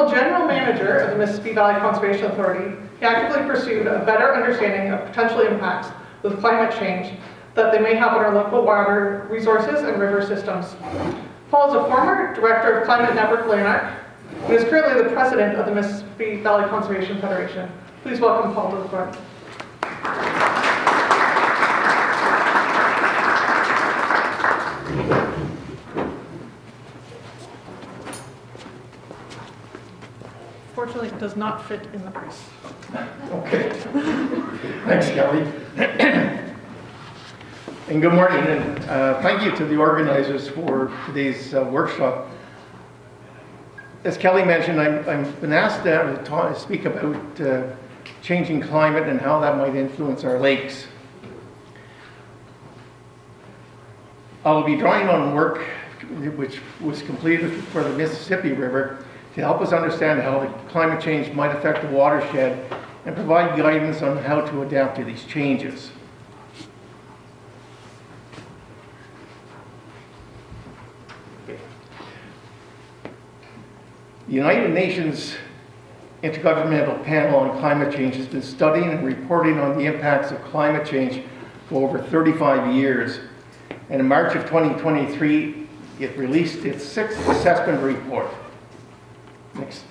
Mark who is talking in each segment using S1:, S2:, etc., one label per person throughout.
S1: Paul, General Manager of the Mississippi Valley Conservation Authority, he actively pursued a better understanding of potential impacts with climate change that they may have on our local water resources and river systems. Paul is a former Director of Climate Network Lanark and is currently the President of the Mississippi Valley Conservation Federation. Please welcome Paul to the front. Fortunately, it does not fit in the piece.
S2: Okay. Thanks, Kelly. And good morning, and thank you to the organizers for today's workshop. As Kelly mentioned, I've been asked to speak about changing climate and how that might influence our lakes. I will be drawing on work which was completed for the Mississippi River to help us understand how the climate change might affect the watershed and provide guidance on how to adapt to these changes. The United Nations Intergovernmental Panel on Climate Change has been studying and reporting on the impacts of climate change for over 35 years. And in March of 2023, it released its 6th assessment report. Next.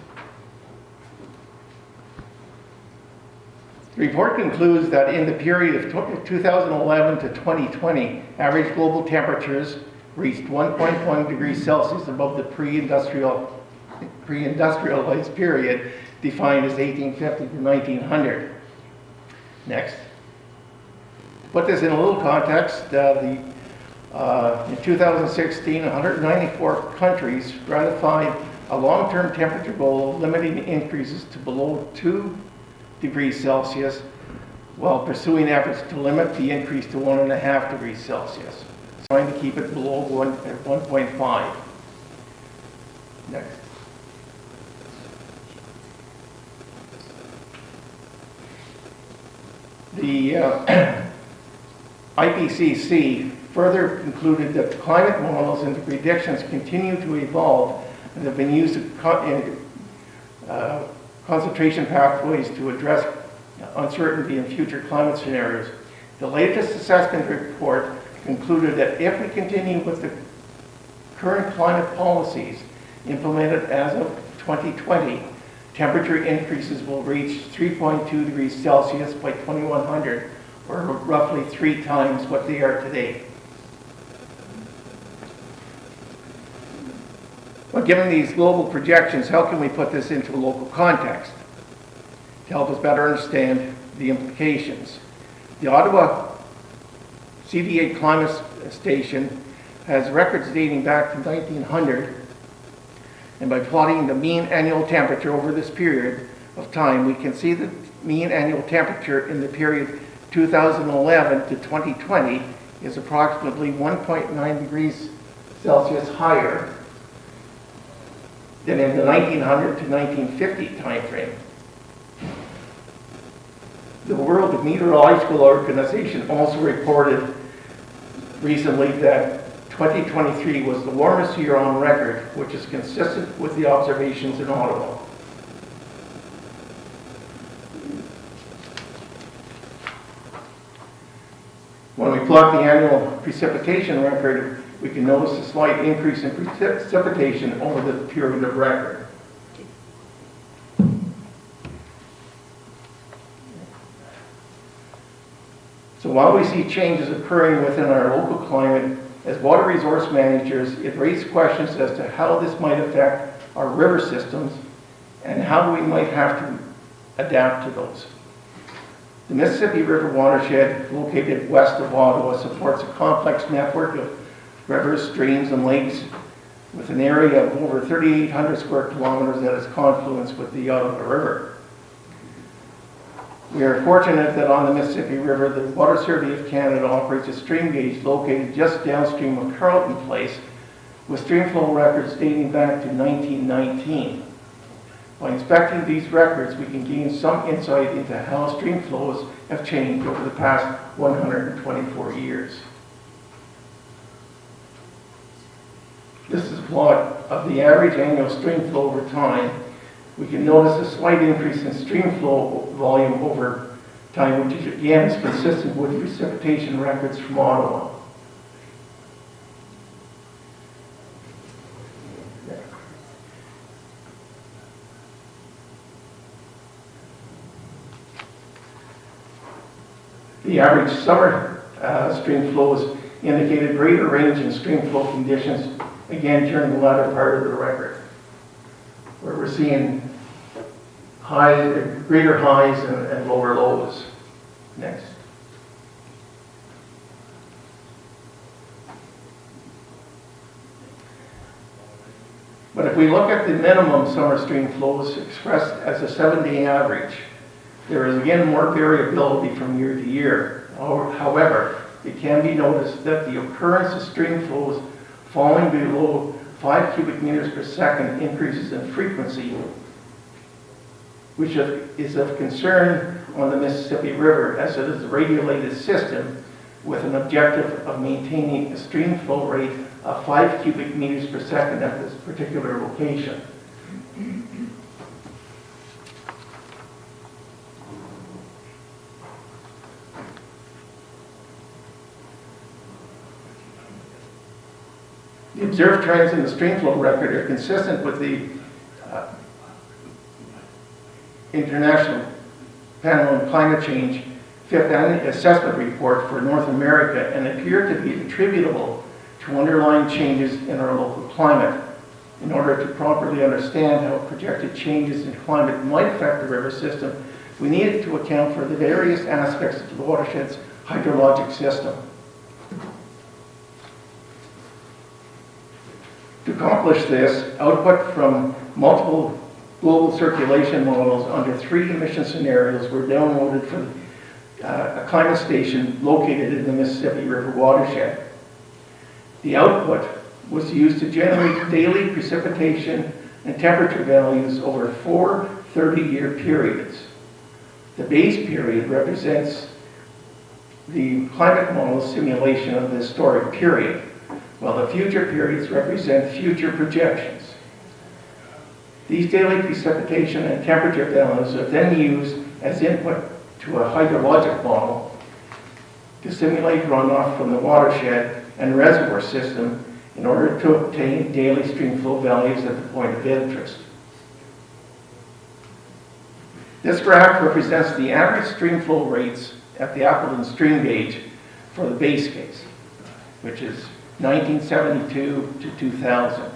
S2: The report concludes that in the period of 2011 to 2020, average global temperatures reached 1.1 degrees Celsius above the pre-industrialized period defined as 1850 to 1900. Next. To put this in a little context, in 2016, 194 countries ratified a long-term temperature goal limiting increases to below 2 degrees Celsius while pursuing efforts to limit the increase to 1.5 degrees Celsius, trying to keep it below 1.5. Next. The IPCC further concluded that the climate models and the predictions continue to evolve and have been used in concentration pathways to address uncertainty in future climate scenarios. The latest assessment report concluded that if we continue with the current climate policies implemented as of 2020, temperature increases will reach 3.2 degrees Celsius by 2100, or roughly 3 times what they are today. But given these global projections, how can we put this into a local context to help us better understand the implications? The Ottawa CDA Climate Station has records dating back to 1900, and by plotting the mean annual temperature over this period of time, we can see the mean annual temperature in the period 2011 to 2020 is approximately 1.9 degrees Celsius higher than in the 1900 to 1950 time frame. The World Meteorological Organization also reported recently that 2023 was the warmest year on record, which is consistent with the observations in Ottawa. When we plot the annual precipitation record, we can notice a slight increase in precipitation over the period of record. So while we see changes occurring within our local climate, as water resource managers, it raises questions as to how this might affect our river systems and how we might have to adapt to those. The Mississippi River watershed, located west of Ottawa, supports a complex network of rivers, streams, and lakes with an area of over 3,800 square kilometers at its confluence with the Ottawa River. We are fortunate that on the Mississippi River, the Water Survey of Canada operates a stream gauge located just downstream of Carleton Place, with stream flow records dating back to 1919. By inspecting these records, we can gain some insight into how stream flows have changed over the past 124 years. This is a plot of the average annual stream flow over time we can notice a slight increase in stream flow volume over time, which again is consistent with precipitation records from Ottawa. The average summer stream flows indicated greater range in stream flow conditions, again during the latter part of the record, where we're seeing greater highs and lower lows. Next. But if we look at the minimum summer stream flows expressed as a 7-day average, there is again more variability from year to year. However, it can be noticed that the occurrence of stream flows falling below 5 cubic meters per second increases in frequency, which is of concern on the Mississippi River, as it is a regulated system with an objective of maintaining a stream flow rate of 5 cubic meters per second at this particular location. The observed trends in the stream flow record are consistent with the International Panel on Climate Change Fifth Assessment Report for North America and appear to be attributable to underlying changes in our local climate. In order to properly understand how projected changes in climate might affect the river system, we needed to account for the various aspects of the watershed's hydrologic system. To accomplish this, output from multiple global circulation models under 3 emission scenarios were downloaded from a climate station located in the Mississippi River watershed. The output was used to generate daily precipitation and temperature values over 4 30-year periods. The base period represents the climate model simulation of the historic period, while the future periods represent future projections. These daily precipitation and temperature values are then used as input to a hydrologic model to simulate runoff from the watershed and reservoir system in order to obtain daily stream flow values at the point of interest. This graph represents the average stream flow rates at the Appleton stream gauge for the base case, which is 1972 to 2000.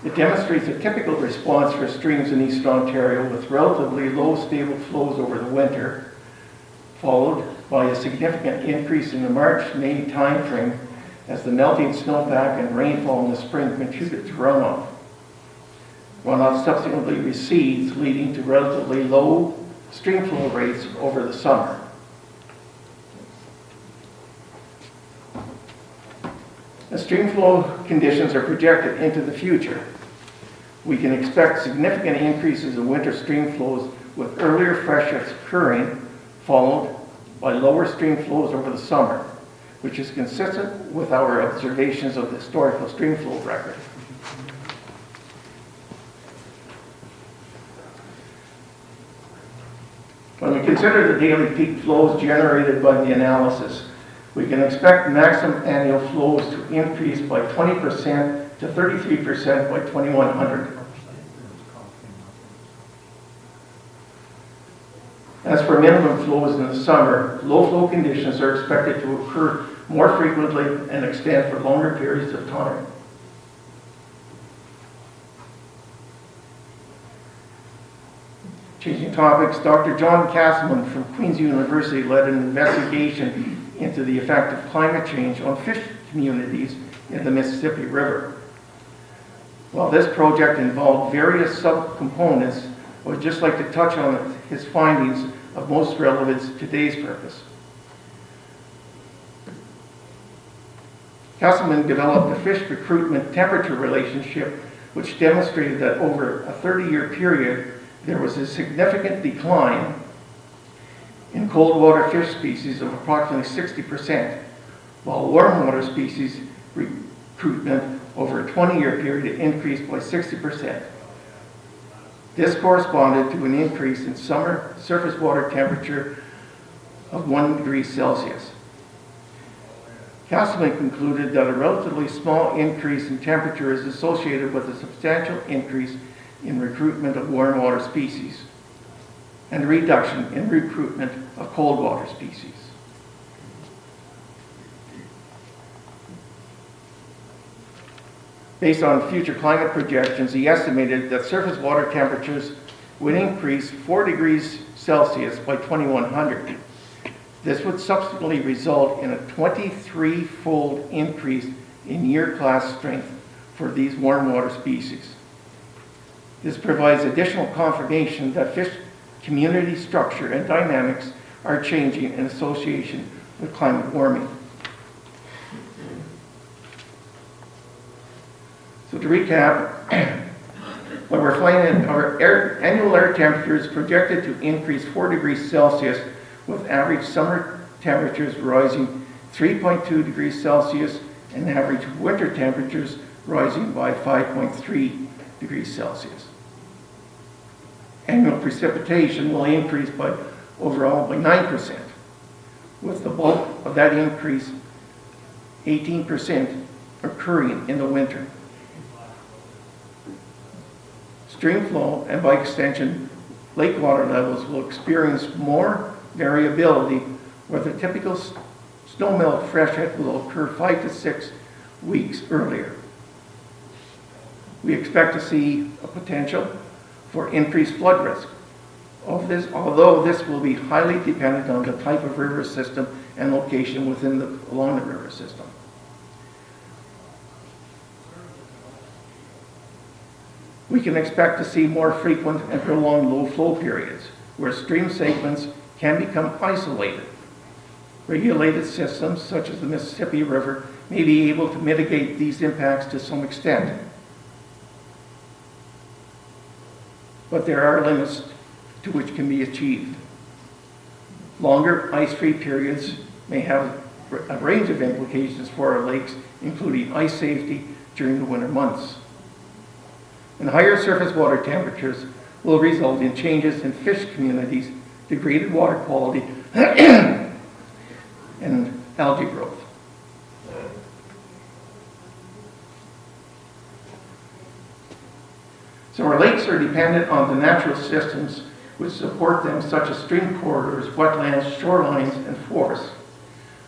S2: It demonstrates a typical response for streams in Eastern Ontario with relatively low stable flows over the winter, followed by a significant increase in the March-May timeframe as the melting snowpack and rainfall in the spring contribute to runoff. Runoff subsequently recedes, leading to relatively low stream flow rates over the summer. As stream flow conditions are projected into the future, we can expect significant increases in winter stream flows with earlier freshets occurring, followed by lower stream flows over the summer, which is consistent with our observations of the historical stream flow record. When we consider the daily peak flows generated by the analysis, we can expect maximum annual flows to increase by 20% to 33% by 2100. As for minimum flows in the summer, low flow conditions are expected to occur more frequently and extend for longer periods of time. Changing topics, Dr. John Castleman from Queen's University led an investigation into the effect of climate change on fish communities in the Mississippi River. While this project involved various subcomponents, I would just like to touch on his findings of most relevance to today's purpose. Castleman developed a fish recruitment temperature relationship which demonstrated that over a 30-year period there was a significant decline in cold water fish species of approximately 60%, while warm water species recruitment over a 20-year period, it increased by 60%. This corresponded to an increase in summer surface water temperature of 1 degree Celsius. Castleman concluded that a relatively small increase in temperature is associated with a substantial increase in recruitment of warm water species and a reduction in recruitment of cold water species. Based on future climate projections, he estimated that surface water temperatures would increase 4 degrees Celsius by 2100. This would subsequently result in a 23-fold increase in year-class strength for these warm water species. This provides additional confirmation that fish community structure and dynamics are changing in association with climate warming. So to recap, what we're finding, our annual air temperature is projected to increase 4 degrees Celsius, with average summer temperatures rising 3.2 degrees Celsius and average winter temperatures rising by 5.3 degrees Celsius. Annual precipitation will increase by overall by 9%, with the bulk of that increase, 18%, occurring in the winter. Stream flow, and by extension, lake water levels will experience more variability, where the typical snowmelt freshet will occur 5 to 6 weeks earlier. We expect to see a potential for increased flood risk. Although this will be highly dependent on the type of river system and location along the river system. We can expect to see more frequent and prolonged low flow periods, where stream segments can become isolated. Regulated systems, such as the Mississippi River, may be able to mitigate these impacts to some extent. But there are limits to which can be achieved. Longer ice-free periods may have a range of implications for our lakes, including ice safety during the winter months. And higher surface water temperatures will result in changes in fish communities, degraded water quality, and algae growth. So our lakes are dependent on the natural systems which support them, such as stream corridors, wetlands, shorelines, and forests.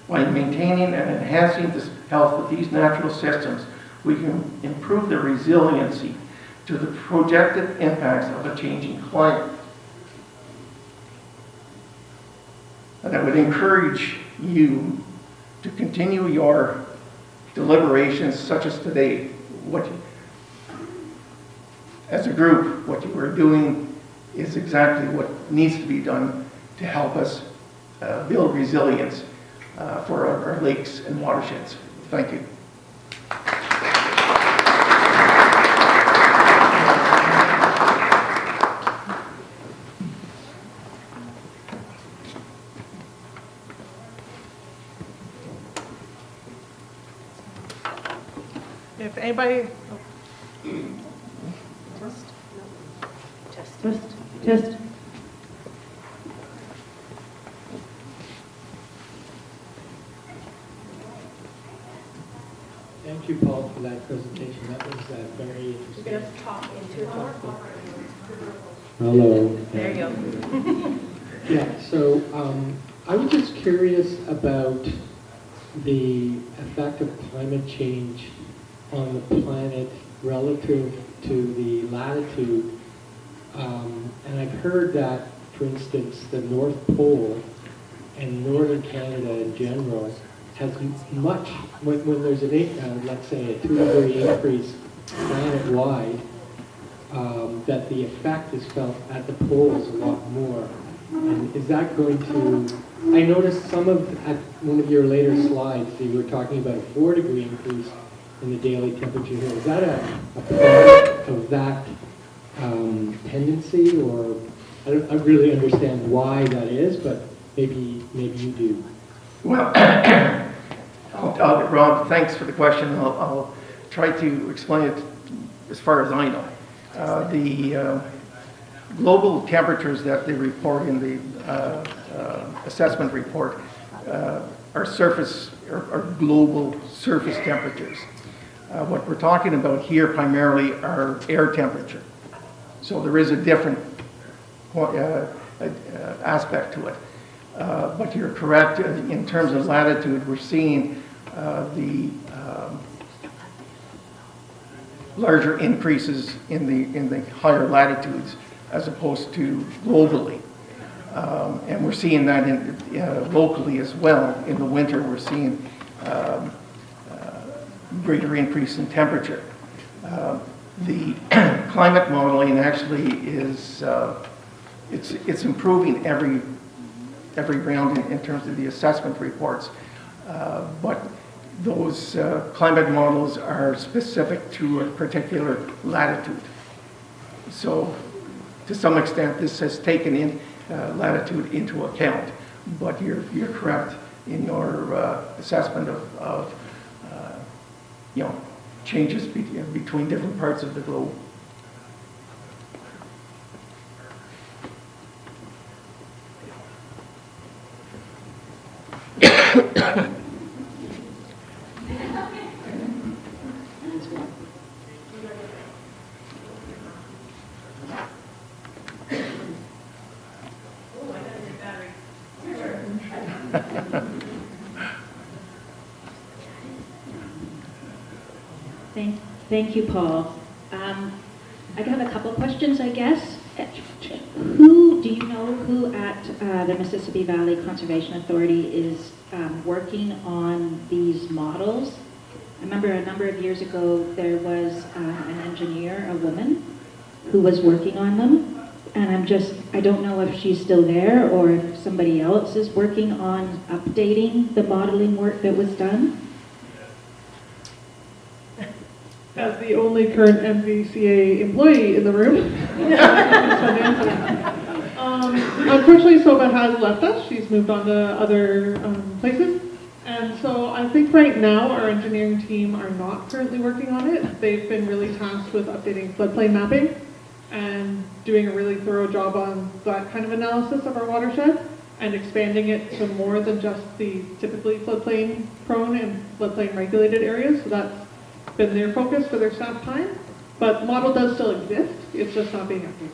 S2: By maintaining and enhancing the health of these natural systems, we can improve the resiliency to the projected impacts of a changing climate. And I would encourage you to continue your deliberations such as today. As a group, what you are doing is exactly what needs to be done to help us build resilience for our lakes and watersheds. Thank you.
S1: If anybody,
S3: Just.
S4: Thank you, Paul, for that presentation. That was very interesting.
S3: You're going to talk into it more?
S4: Hello.
S3: There you go.
S4: Yeah, so I was just curious about the effect of climate change on the planet relative to the latitude. And I've heard that, for instance, the North Pole and northern Canada in general has much, when there's let's say a 2-degree increase planet-wide, that the effect is felt at the poles a lot more. And is that going to, I noticed at one of your later slides, you were talking about a 4-degree increase in the daily temperature here. Is that a part of that tendency, or I don't really understand why that is, but maybe you do.
S2: Well, Rob, thanks for the question. I'll try to explain it as far as I know. The global temperatures that they report in the assessment report are global surface temperatures. What we're talking about here primarily are air temperature. So there is a different aspect to it. But you're correct, in terms of latitude, we're seeing the larger increases in the higher latitudes as opposed to globally. And we're seeing that locally as well. In the winter, we're seeing greater increase in temperature. The climate modeling actually is it's improving every round in terms of the assessment reports, but those climate models are specific to a particular latitude. So to some extent, this has taken in latitude into account, but you're correct in your assessment of changes between different parts of the globe.
S3: Thank you, Paul. I have a couple of questions, I guess. Do you know who at the Mississippi Valley Conservation Authority is working on these models? I remember a number of years ago there was an engineer, a woman, who was working on them. And I don't know if she's still there or if somebody else is working on updating the modeling work that was done.
S1: As the only current MVCA employee in the room. Unfortunately, Soba has left us. She's moved on to other places. And so I think right now our engineering team are not currently working on it. They've been really tasked with updating floodplain mapping and doing a really thorough job on that kind of analysis of our watershed and expanding it to more than just the typically floodplain prone and floodplain regulated areas. So that's been their focus for their staff time, but the model does still exist. It's just not being updated.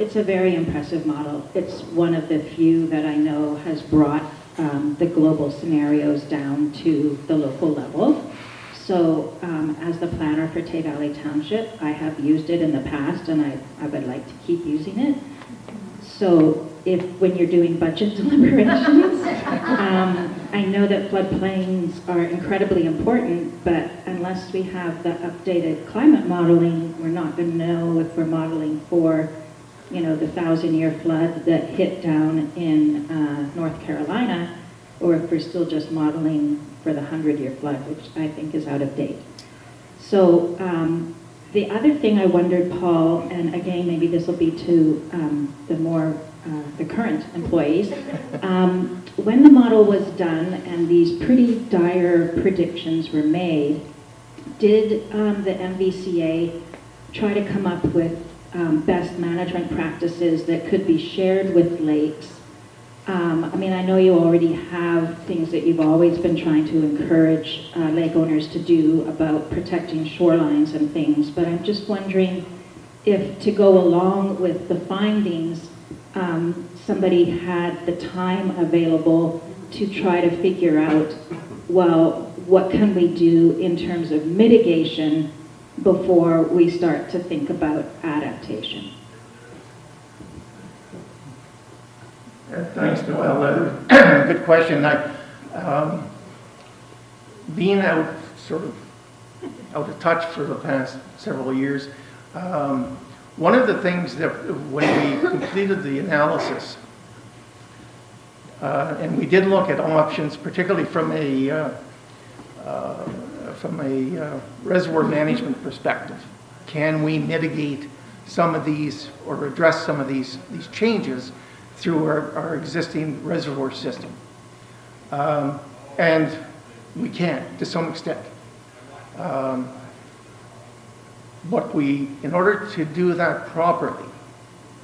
S3: It's a very impressive model. It's one of the few that I know has brought the global scenarios down to the local level. So as the planner for Tay Valley Township, I have used it in the past and I would like to keep using it. So when you're doing budget deliberations, I know that floodplains are incredibly important, but unless we have the updated climate modeling, we're not going to know if we're modeling for, the 1,000-year flood that hit down in North Carolina, or if we're still just modeling for the 100-year flood, which I think is out of date. So the other thing I wondered, Paul, and again, maybe this will be to the current employees, when the model was done and these pretty dire predictions were made, did the MVCA try to come up with best management practices that could be shared with lakes? I know you already have things that you've always been trying to encourage lake owners to do about protecting shorelines and things, but I'm just wondering if, to go along with the findings, somebody had the time available to try to figure out, well, what can we do in terms of mitigation before we start to think about adaptation?
S2: Thanks, Noel. Good question. Being out of touch for the past several years, one of the things that when we completed the analysis, and we did look at options, particularly from a reservoir management perspective, can we mitigate some of these or address some of these changes through our existing reservoir system? And we can, to some extent. But in order to do that properly,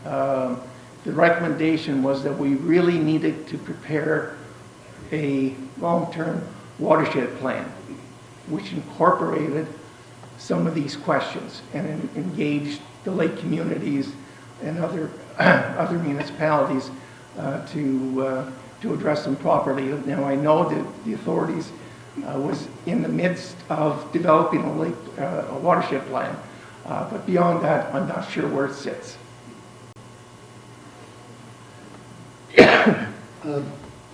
S2: the recommendation was that we really needed to prepare a long-term watershed plan, which incorporated some of these questions and engaged the lake communities and other municipalities to address them properly. Now, I know that the authorities was in the midst of developing a watershed plan, but beyond that, I'm not sure where it sits.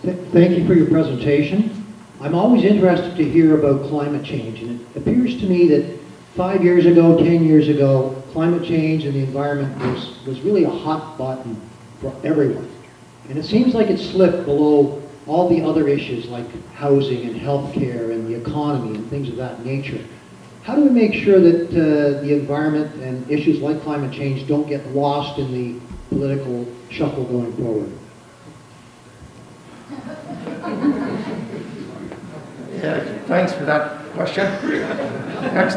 S5: Thank you for your presentation. I'm always interested to hear about climate change, and it appears to me that 5 years ago, 10 years ago, climate change and the environment was really a hot button for everyone. And it seems like it slipped below all the other issues like housing and healthcare and the economy and things of that nature. How do we make sure that the environment and issues like climate change don't get lost in the political shuffle going forward?
S2: Yeah, thanks for that question. Next,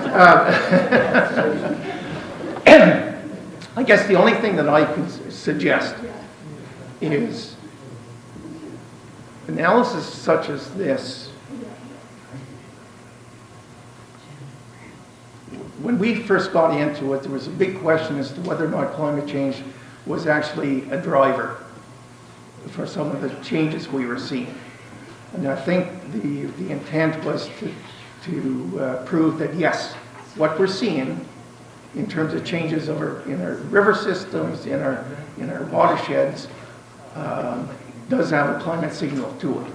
S2: I guess the only thing that I can suggest is analysis such as this. When we first got into it, there was a big question as to whether or not climate change was actually a driver for some of the changes we were seeing. And I think the intent was to prove that yes, what we're seeing in terms of changes in our river systems, in our watersheds, does have a climate signal to it.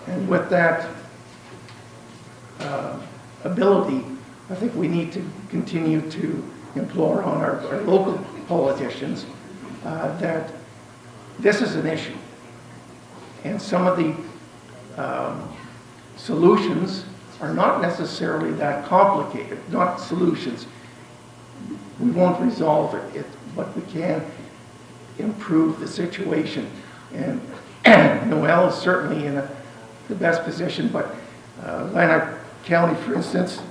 S2: And with that ability, I think we need to continue to implore on our local politicians that this is an issue. And some of the solutions are not necessarily that complicated, not solutions. We won't resolve it, but we can improve the situation. And Noel is certainly in the best position, but Lanark County, for instance,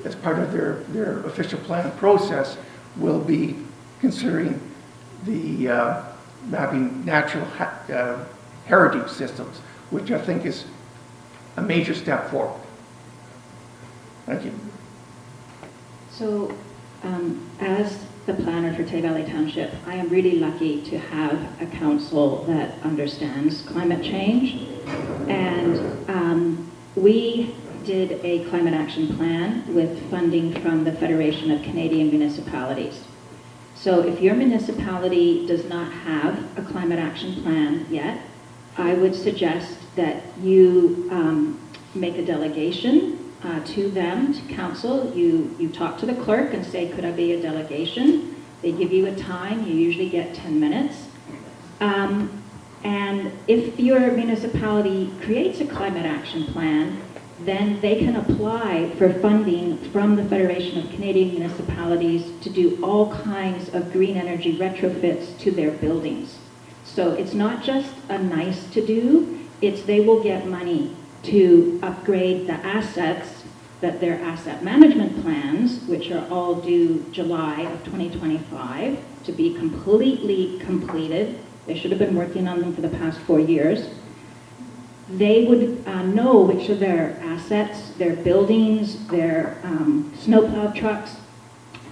S2: as part of their official plan process, will be considering the mapping natural heritage systems, which I think is a major step forward. Thank you.
S3: So, as the planner for Tay Valley Township, I am really lucky to have a council that understands climate change. And we did a climate action plan with funding from the Federation of Canadian Municipalities. So if your municipality does not have a climate action plan yet, I would suggest that you make a delegation to them, to council. You talk to the clerk and say, could I be a delegation? They give you a time. You usually get 10 minutes. And if your municipality creates a climate action plan, then they can apply for funding from the Federation of Canadian Municipalities to do all kinds of green energy retrofits to their buildings. So it's not just a nice to do, it's they will get money to upgrade the assets that their asset management plans, which are all due July of 2025, to be completely completed. They should have been working on them for the past 4 years. They would know which of their assets, their buildings, their snowplow trucks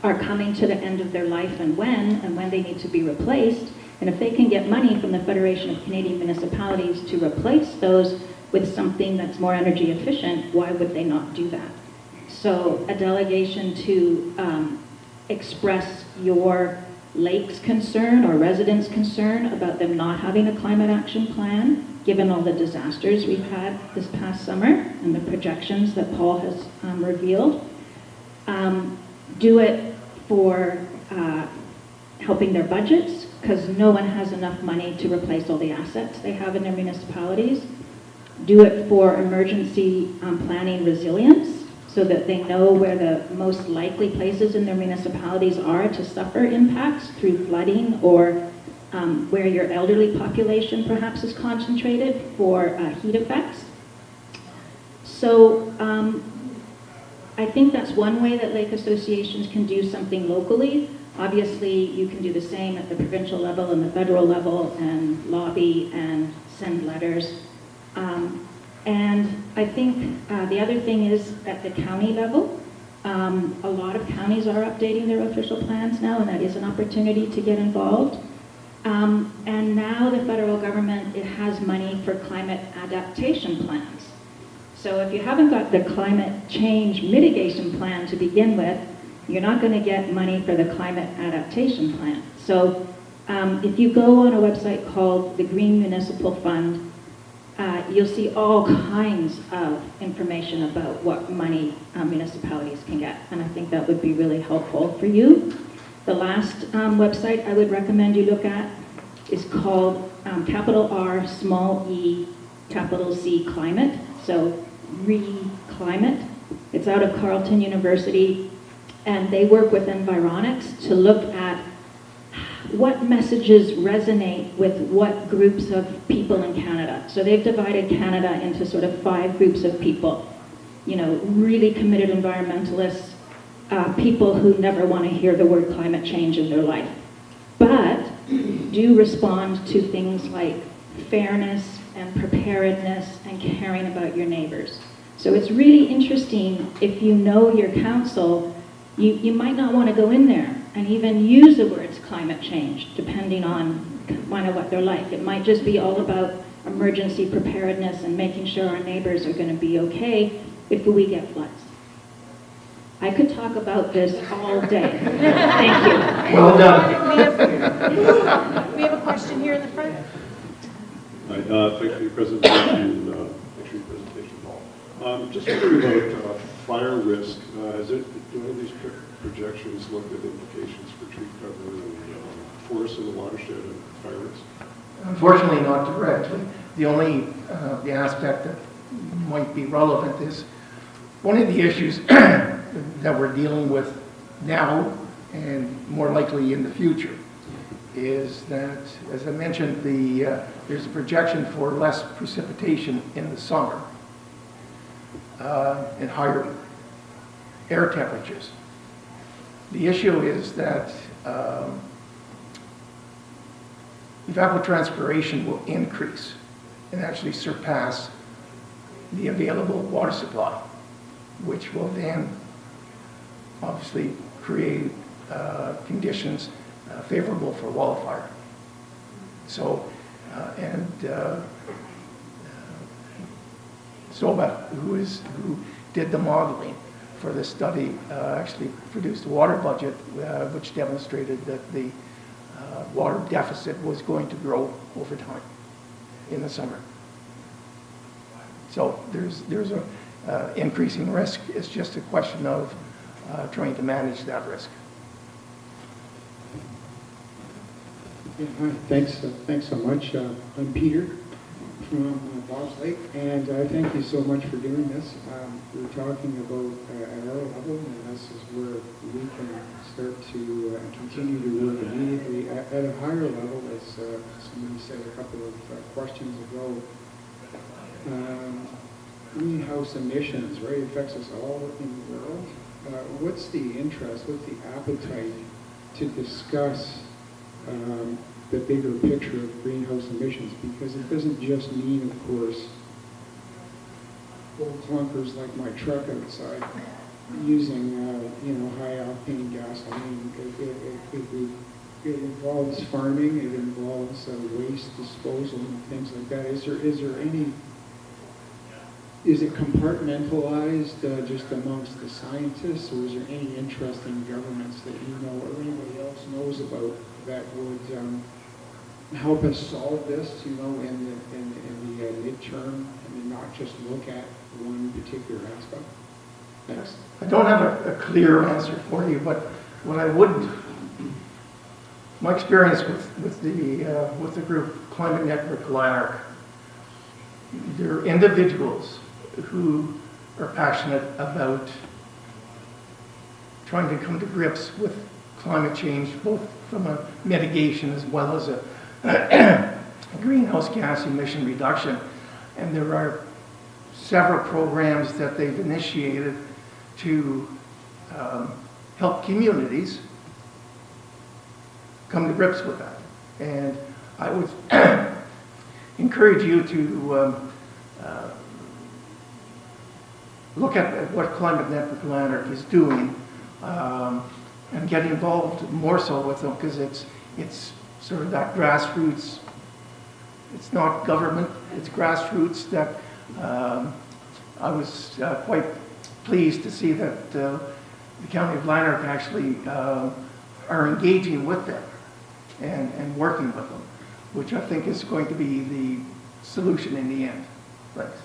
S3: are coming to the end of their life and when they need to be replaced. And if they can get money from the Federation of Canadian Municipalities to replace those with something that's more energy efficient, why would they not do that? So a delegation to express your lake's concern or residents' concern about them not having a climate action plan, given all the disasters we've had this past summer and the projections that Paul has revealed. Do it for helping their budgets, because no one has enough money to replace all the assets they have in their municipalities. Do it for emergency planning resilience, so that they know where the most likely places in their municipalities are to suffer impacts through flooding or where your elderly population perhaps is concentrated for heat effects. So I think that's one way that lake associations can do something locally. Obviously, you can do the same at the provincial level and the federal level and lobby and send letters. And I think the other thing is at the county level, a lot of counties are updating their official plans now, and that is an opportunity to get involved. And now the federal government, it has money for climate adaptation plans. So if you haven't got the climate change mitigation plan to begin with, you're not going to get money for the climate adaptation plan. So if you go on a website called the Green Municipal Fund, you'll see all kinds of information about what money municipalities can get. And I think that would be really helpful for you. The last website I would recommend you look at is called capital R, small e, capital C, climate. So Climate. It's out of Carleton University, and they work with Environics to look at what messages resonate with what groups of people in Canada. So they've divided Canada into sort of 5 groups of people. You know, really committed environmentalists, people who never want to hear the word climate change in their life, but do respond to things like fairness and preparedness and caring about your neighbors. So it's really interesting, if you know your council, you might not want to go in there and even use the words climate change, depending on kind of what they're like. It might just be all about emergency preparedness and making sure our neighbors are going to be okay if we get floods. I could talk about this all day. Thank you.
S2: Well done.
S6: We have a question here in the front.
S7: Hi, thank you for your presentation, just wondering about fire risk. Do any of these projections look at implications for tree cover and forests in the watershed and fire risk?
S2: Unfortunately, not directly. The only the aspect that might be relevant is one of the issues that we're dealing with now and more likely in the future is that, as I mentioned, there's a projection for less precipitation in the summer and higher air temperatures. The issue is that evapotranspiration will increase and actually surpass the available water supply, which will then obviously create conditions favorable for wildfire. So, SOBA, who did the modeling for this study, actually produced a water budget which demonstrated that the water deficit was going to grow over time in the summer. So there's a increasing risk. It's just a question of trying to manage that risk.
S8: Yeah, hi. Thanks so much. I'm Peter from Bob's Lake, and thank you so much for doing this. We're talking about at our level, and this is where we can start to continue to work immediately at a higher level, as somebody said a couple of questions ago. Greenhouse emissions, right, affects us all in the world. What's the interest, what's the appetite to discuss the bigger picture of greenhouse emissions? Because it doesn't just mean, of course, old clunkers like my truck outside using, high octane gasoline. It involves farming, it involves waste disposal and things like that. Is it compartmentalized just amongst the scientists, or is there any interest in governments that you know or anybody else knows about that would help us solve this, in the midterm, and not just look at one particular aspect? Thanks.
S2: I don't have a clear answer for you, but what I would, my experience with the group Climate Network Lanark, they're individuals who are passionate about trying to come to grips with climate change, both from a mitigation as well as greenhouse gas emission reduction. And there are several programs that they've initiated to help communities come to grips with that. And I would encourage you to look at what Climate Network Lanark is doing and get involved more so with them, because it's sort of that grassroots. It's not government, it's grassroots that I was quite pleased to see that the County of Lanark actually are engaging with them and working with them, which I think is going to be the solution in the end. Thanks.